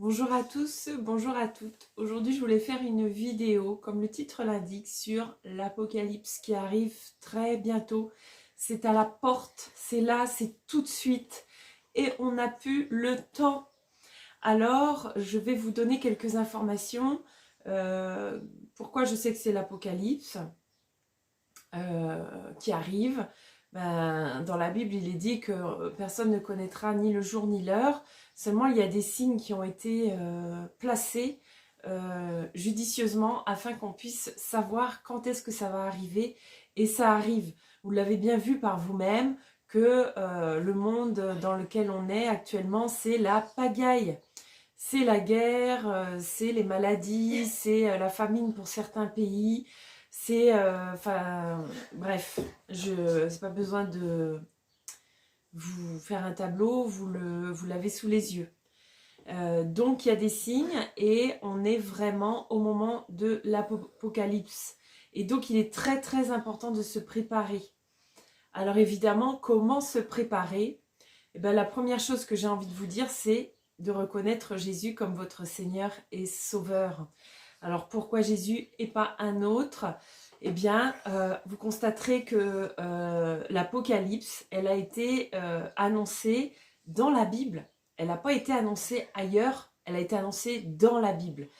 Bonjour à tous, bonjour à toutes. Aujourd'hui, je voulais faire une vidéo, comme le titre l'indique, sur l'Apocalypse qui arrive très bientôt. C'est à la porte, c'est là, c'est tout de suite et on n'a plus le temps. Alors, je vais vous donner quelques informations. Pourquoi je sais que c'est l'Apocalypse qui arrive. Dans la Bible, il est dit que personne ne connaîtra ni le jour ni l'heure. Seulement, il y a des signes qui ont été placés judicieusement afin qu'on puisse savoir quand est-ce que ça va arriver. Et ça arrive. Vous l'avez bien vu par vous-même que le monde dans lequel on est actuellement, c'est la pagaille. C'est la guerre, c'est les maladies, c'est la famine pour certains pays. C'est, enfin, bref, c'est pas besoin de vous faire un tableau, vous l'avez sous les yeux. Donc il y a des signes et on est vraiment au moment de l'apocalypse. Et donc il est très très important de se préparer. Alors évidemment, comment se préparer? Eh bien, la première chose que j'ai envie de vous dire, c'est de reconnaître Jésus comme votre Seigneur et Sauveur. Alors pourquoi Jésus et pas un autre? Eh bien, vous constaterez que l'Apocalypse, elle a été annoncée dans la Bible. Elle n'a pas été annoncée ailleurs, elle a été annoncée dans la Bible.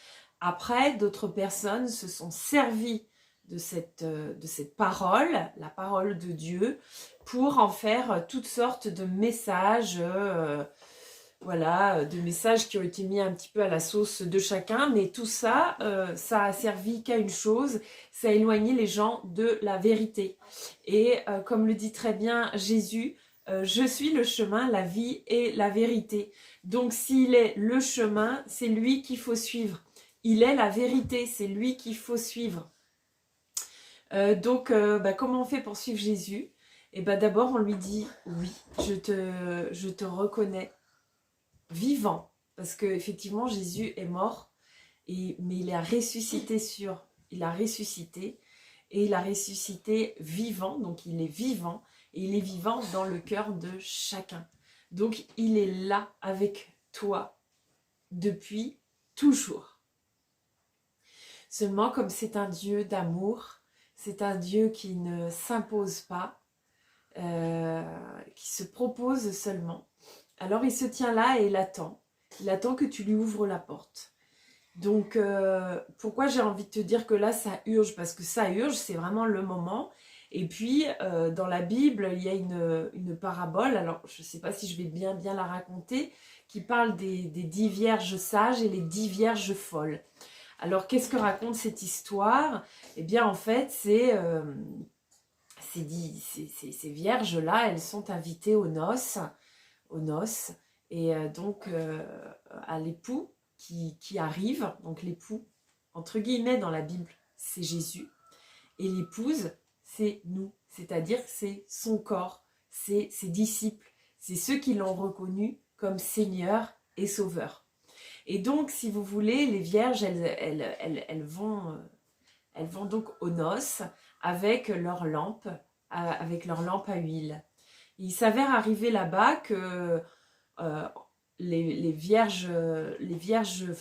Après, d'autres personnes se sont servies de cette parole, la parole de Dieu, pour en faire toutes sortes de messages, voilà, de messages qui ont été mis un petit peu à la sauce de chacun, mais tout ça, ça a servi qu'à une chose, ça a éloigné les gens de la vérité. Et comme le dit très bien Jésus, je suis le chemin, la vie et la vérité. Donc s'il est le chemin, c'est lui qu'il faut suivre. Il est la vérité, c'est lui qu'il faut suivre. Comment on fait pour suivre Jésus? Et d'abord, on lui dit, oui, je te reconnais vivant. Parce qu'effectivement, Jésus est mort, mais il a ressuscité il a ressuscité, et il a ressuscité vivant, donc il est vivant, et il est vivant dans le cœur de chacun. Donc, il est là avec toi depuis toujours. Seulement, comme c'est un Dieu d'amour, c'est un Dieu qui ne s'impose pas, qui se propose seulement. Alors il se tient là et il attend. Il attend que tu lui ouvres la porte. Donc pourquoi j'ai envie de te dire que là ça urge? Parce que ça urge, c'est vraiment le moment. Et puis dans la Bible, il y a une parabole, alors je ne sais pas si je vais bien la raconter, qui parle des 10 vierges sages et les 10 vierges folles. Alors, qu'est-ce que raconte cette histoire? Eh bien, en fait, ces vierges-là, elles sont invitées aux noces, et à l'époux qui arrive. Donc, l'époux, entre guillemets, dans la Bible, c'est Jésus. Et l'épouse, c'est nous. C'est-à-dire que c'est son corps, c'est ses disciples, c'est ceux qui l'ont reconnu comme Seigneur et Sauveur. Et donc, si vous voulez, les vierges, elles vont donc aux noces avec leur lampe à huile. Il s'avère arriver là-bas que les vierges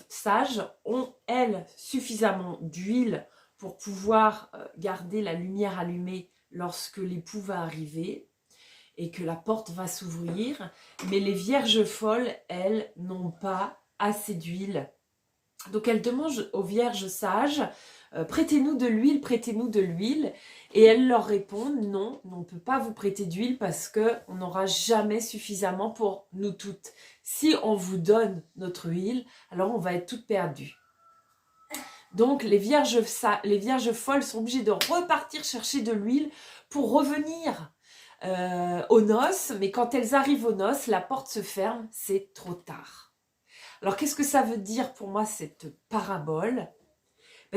sages ont, elles, suffisamment d'huile pour pouvoir garder la lumière allumée lorsque l'époux va arriver et que la porte va s'ouvrir. Mais les vierges folles, elles, n'ont pas assez d'huile. Donc elles demandent aux vierges sages, prêtez-nous de l'huile, prêtez-nous de l'huile. Et elles leur répondent, non, on ne peut pas vous prêter d'huile parce qu'on n'aura jamais suffisamment pour nous toutes. Si on vous donne notre huile, alors on va être toutes perdues. Donc les vierges folles sont obligées de repartir chercher de l'huile pour revenir aux noces. Mais quand elles arrivent aux noces, la porte se ferme, c'est trop tard. Alors, qu'est-ce que ça veut dire pour moi, cette parabole?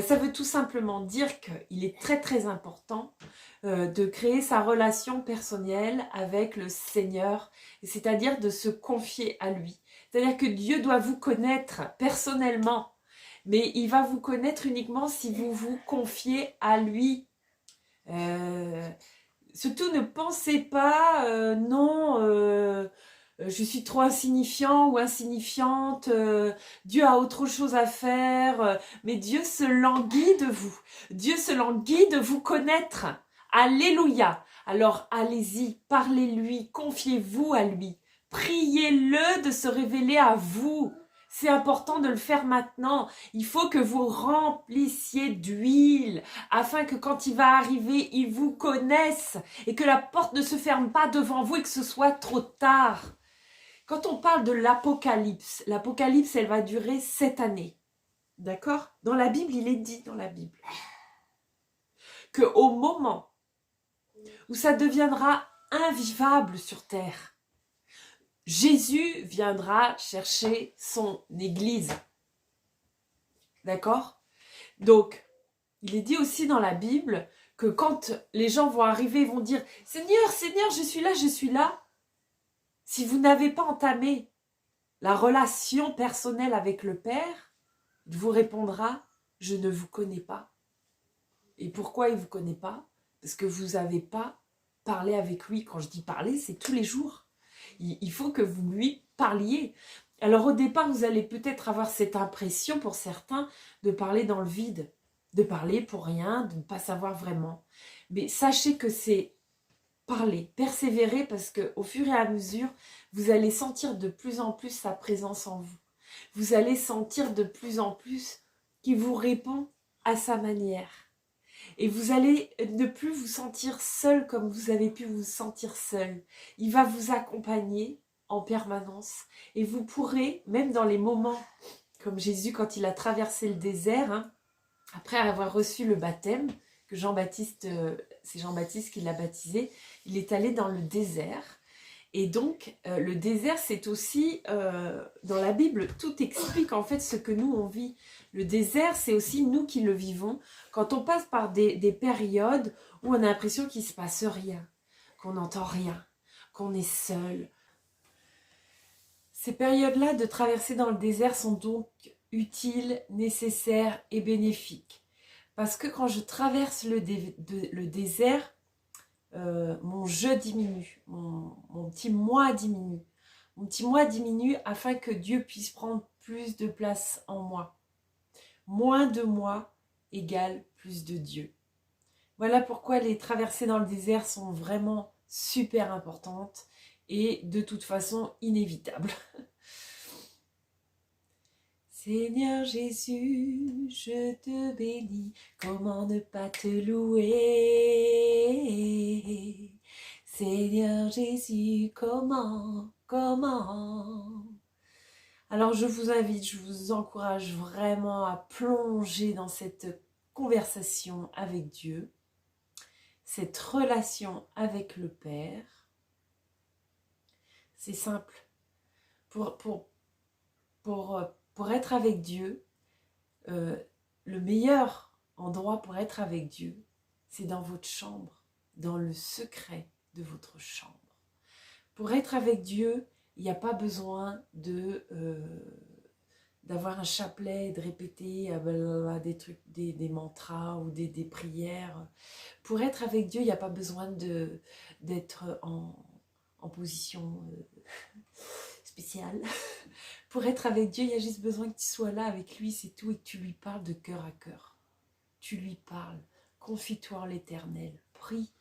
Ça veut tout simplement dire qu'il est très très important de créer sa relation personnelle avec le Seigneur, c'est-à-dire de se confier à lui. C'est-à-dire que Dieu doit vous connaître personnellement, mais il va vous connaître uniquement si vous vous confiez à lui. Surtout, ne pensez pas, non... je suis trop insignifiant ou insignifiante, Dieu a autre chose à faire, mais Dieu se languit de vous. Dieu se languit de vous connaître. Alléluia. Alors allez-y, parlez-lui, confiez-vous à lui. Priez-le de se révéler à vous. C'est important de le faire maintenant. Il faut que vous remplissiez d'huile afin que quand il va arriver, il vous connaisse et que la porte ne se ferme pas devant vous et que ce soit trop tard. Quand on parle de l'Apocalypse, elle va durer 7 années. D'accord? Dans la Bible, il est dit dans la Bible qu'au moment où ça deviendra invivable sur terre, Jésus viendra chercher son église. D'accord? Donc, il est dit aussi dans la Bible que quand les gens vont arriver, ils vont dire « Seigneur, Seigneur, je suis là, je suis là ». Si vous n'avez pas entamé la relation personnelle avec le Père, il vous répondra « Je ne vous connais pas ». Et pourquoi il ne vous connaît pas? Parce que vous n'avez pas parlé avec lui. Quand je dis parler, c'est tous les jours. Il faut que vous lui parliez. Alors au départ, vous allez peut-être avoir cette impression pour certains de parler dans le vide, de parler pour rien, de ne pas savoir vraiment. Mais sachez que c'est parler, persévérer, parce qu'au fur et à mesure, vous allez sentir de plus en plus sa présence en vous. Vous allez sentir de plus en plus qu'il vous répond à sa manière. Et vous allez ne plus vous sentir seul comme vous avez pu vous sentir seul. Il va vous accompagner en permanence. Et vous pourrez, même dans les moments, comme Jésus quand il a traversé le désert, après avoir reçu le baptême, que Jean-Baptiste, c'est Jean-Baptiste qui l'a baptisé, il est allé dans le désert. Et donc, le désert, c'est aussi, dans la Bible, tout explique en fait ce que nous, on vit. Le désert, c'est aussi nous qui le vivons. Quand on passe par des périodes où on a l'impression qu'il ne se passe rien, qu'on n'entend rien, qu'on est seul. Ces périodes-là de traversée dans le désert sont donc utiles, nécessaires et bénéfiques. Parce que quand je traverse le désert, mon je diminue, mon petit moi diminue. Mon petit moi diminue afin que Dieu puisse prendre plus de place en moi. Moins de moi égale plus de Dieu. Voilà pourquoi les traversées dans le désert sont vraiment super importantes et de toute façon inévitables. Seigneur Jésus, je te bénis, comment ne pas te louer? Seigneur Jésus, comment? Alors je vous invite, je vous encourage vraiment à plonger dans cette conversation avec Dieu, cette relation avec le Père. C'est simple. Pour être avec Dieu, le meilleur endroit pour être avec Dieu, c'est dans votre chambre, dans le secret de votre chambre. Pour être avec Dieu, il n'y a pas besoin d'avoir un chapelet, de répéter des trucs, des mantras ou des prières. Pour être avec Dieu, il n'y a pas besoin d'être en position spéciale. Pour être avec Dieu, il y a juste besoin que tu sois là avec lui, c'est tout, et que tu lui parles de cœur à cœur. Tu lui parles, confie-toi en l'Éternel, prie.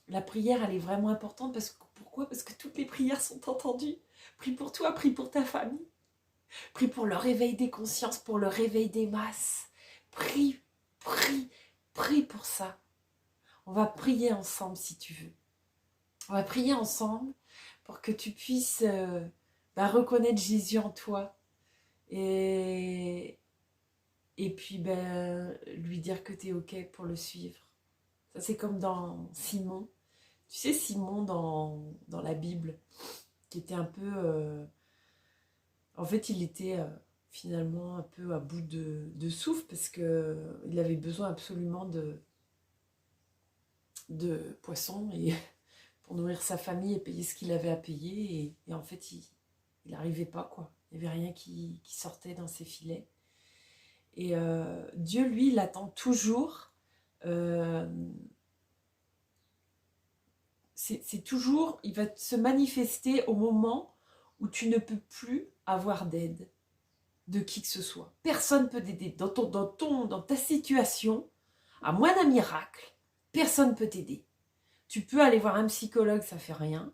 La prière, elle est vraiment importante, pourquoi? Parce que toutes les prières sont entendues. Prie pour toi, prie pour ta famille. Prie pour le réveil des consciences, pour le réveil des masses. Prie pour ça. On va prier ensemble si tu veux. On va prier ensemble pour que tu puisses reconnaître Jésus en toi et puis lui dire que tu es OK pour le suivre. Ça, c'est comme dans Simon. Tu sais, Simon dans la Bible, qui était un peu... en fait, il était finalement un peu à bout de souffle parce qu'il avait besoin absolument de poissons et pour nourrir sa famille et payer ce qu'il avait à payer. Et en fait, il n'arrivait pas, quoi. Il n'y avait rien qui sortait dans ses filets. Et Dieu, lui, il attend toujours c'est toujours, il va se manifester au moment où tu ne peux plus avoir d'aide de qui que ce soit. Personne ne peut t'aider. Dans ta situation, à moins d'un miracle, personne ne peut t'aider. Tu peux aller voir un psychologue, ça fait rien.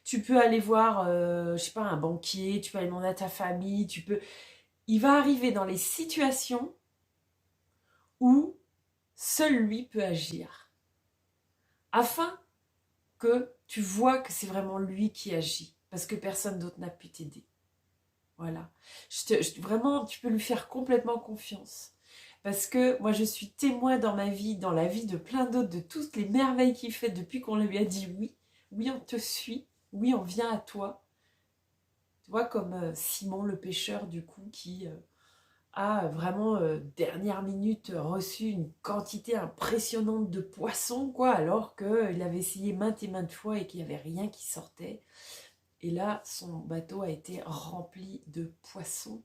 Tu peux aller voir, je sais pas, un banquier, tu peux aller demander à ta famille, tu peux... Il va arriver dans les situations où seul lui peut agir. Afin que tu vois que c'est vraiment lui qui agit. Parce que personne d'autre n'a pu t'aider. Voilà. Vraiment, tu peux lui faire complètement confiance. Parce que moi, je suis témoin dans ma vie, dans la vie de plein d'autres, de toutes les merveilles qu'il fait depuis qu'on lui a dit oui. Oui, on te suit. Oui, on vient à toi. Tu vois, comme Simon le pêcheur, du coup, qui a vraiment, dernière minute, reçu une quantité impressionnante de poissons, quoi, alors qu'il avait essayé maintes et maintes fois et qu'il n'y avait rien qui sortait. Et là, son bateau a été rempli de poissons.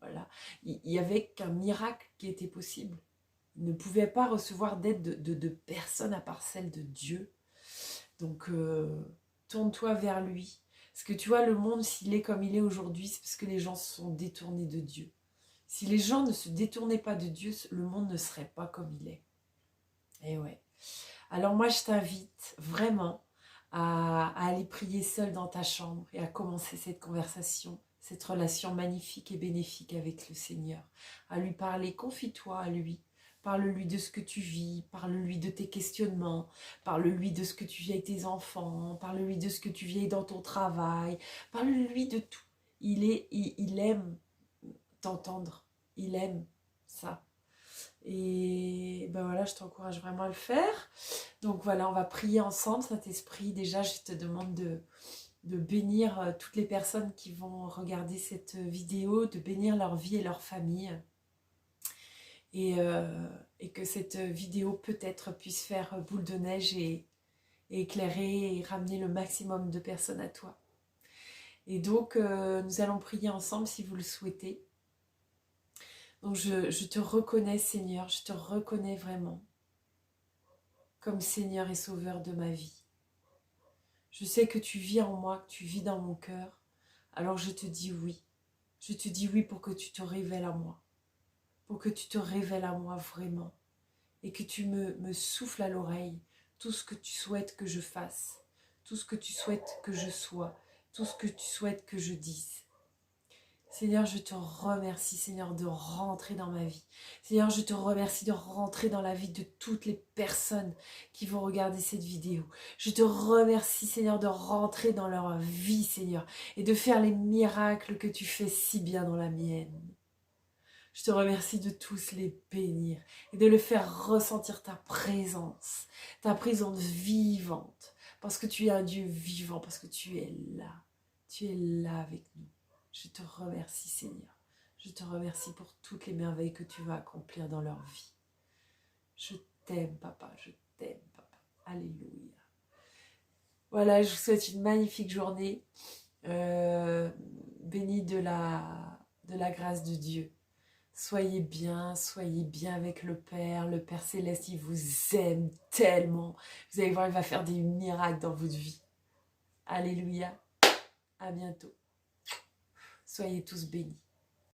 Voilà. Il n'y avait qu'un miracle qui était possible. Il ne pouvait pas recevoir d'aide de personne à part celle de Dieu. Donc, tourne-toi vers lui. Parce que tu vois, le monde, s'il est comme il est aujourd'hui, c'est parce que les gens se sont détournés de Dieu. Si les gens ne se détournaient pas de Dieu, le monde ne serait pas comme il est. Et ouais. Alors moi, je t'invite vraiment à aller prier seul dans ta chambre et à commencer cette conversation, cette relation magnifique et bénéfique avec le Seigneur. À lui parler, confie-toi à lui. Parle-lui de ce que tu vis, parle-lui de tes questionnements, parle-lui de ce que tu vis avec tes enfants, parle-lui de ce que tu vis dans ton travail, parle-lui de tout. Il aime t'entendre, il aime ça. Et ben voilà, je t'encourage vraiment à le faire. Donc voilà, on va prier ensemble, Saint-Esprit. Déjà, je te demande de bénir toutes les personnes qui vont regarder cette vidéo, de bénir leur vie et leur famille. Et que cette vidéo peut-être puisse faire boule de neige et éclairer et ramener le maximum de personnes à toi. Et donc, nous allons prier ensemble si vous le souhaitez. Donc je te reconnais, Seigneur, je te reconnais vraiment comme Seigneur et Sauveur de ma vie. Je sais que tu vis en moi, que tu vis dans mon cœur. Alors je te dis oui. Je te dis oui pour que tu te révèles à moi. Pour que tu te révèles à moi vraiment. Et que tu me souffles à l'oreille tout ce que tu souhaites que je fasse. Tout ce que tu souhaites que je sois. Tout ce que tu souhaites que je dise. Seigneur, je te remercie, Seigneur, de rentrer dans ma vie. Seigneur, je te remercie de rentrer dans la vie de toutes les personnes qui vont regarder cette vidéo. Je te remercie, Seigneur, de rentrer dans leur vie, Seigneur, et de faire les miracles que tu fais si bien dans la mienne. Je te remercie de tous les bénir et de le faire ressentir ta présence vivante, parce que tu es un Dieu vivant, parce que tu es là avec nous. Je te remercie, Seigneur. Je te remercie pour toutes les merveilles que tu vas accomplir dans leur vie. Je t'aime, Papa. Je t'aime, Papa. Alléluia. Voilà, je vous souhaite une magnifique journée. Bénie de la grâce de Dieu. Soyez bien avec le Père. Le Père Céleste, il vous aime tellement. Vous allez voir, il va faire des miracles dans votre vie. Alléluia. À bientôt. Soyez tous bénis.